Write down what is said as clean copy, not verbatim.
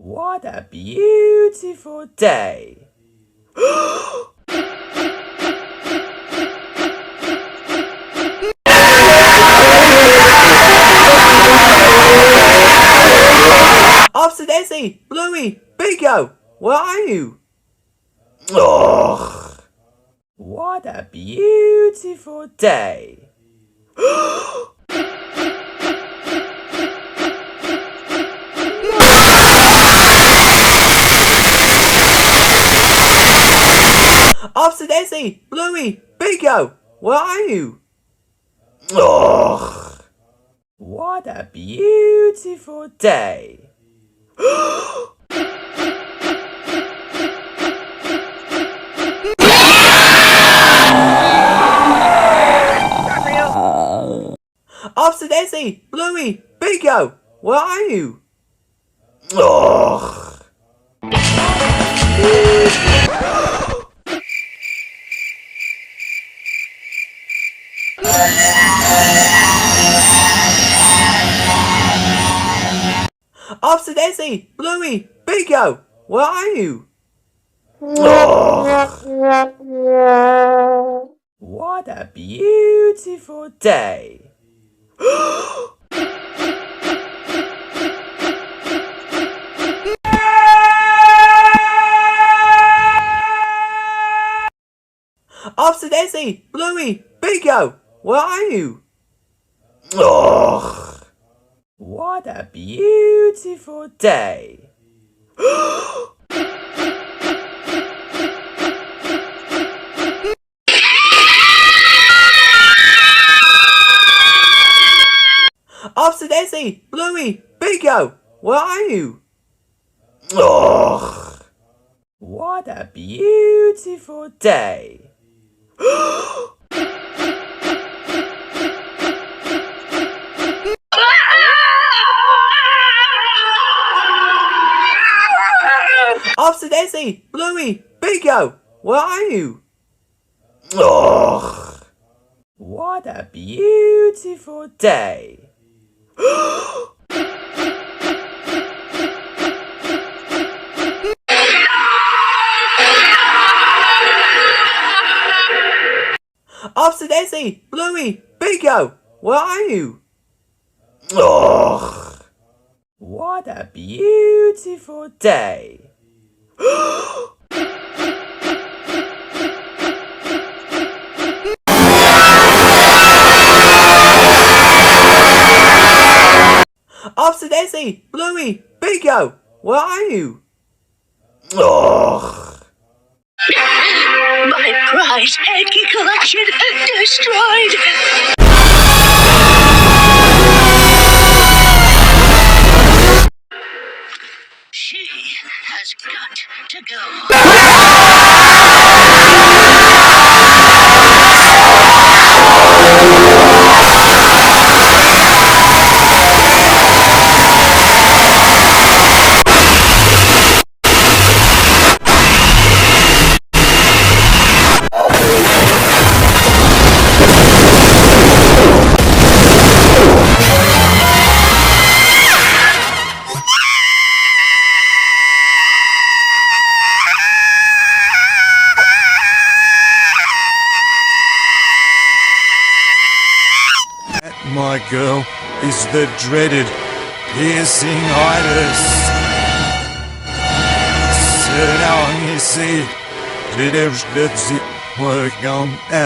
What a beautiful day! Officer Daisy! Bluey! Bingo! Where are you? Ugh. What a beautiful day! Officer Daisy! Bluey! Bingo! Where are you? Ugh. What a beautiful day! Officer Daisy! Bluey! Bingo! Where are you? Ugh. Officer Daisy! Bluey! Bingo! Where are you? Ugh. What a beautiful day! Officer Daisy! Bluey! Bingo! Where are you? Ugh. What a beautiful day! Officer Daisy! Bluey! Bingo! Where are you? Ugh. What a beautiful day! Officer Daisy! Bluey! Bingo! Where are you? Ugh. What a beautiful day! Officer Daisy! Bluey! Bingo! Where are you? Ugh. What a beautiful day! Officer Daisy! Bluey! Bingo! Where are you? Ugh. My prize hanky collection destroyed! She has got to My girl is the dreaded piercing itis. Sit down, you see, did everything work on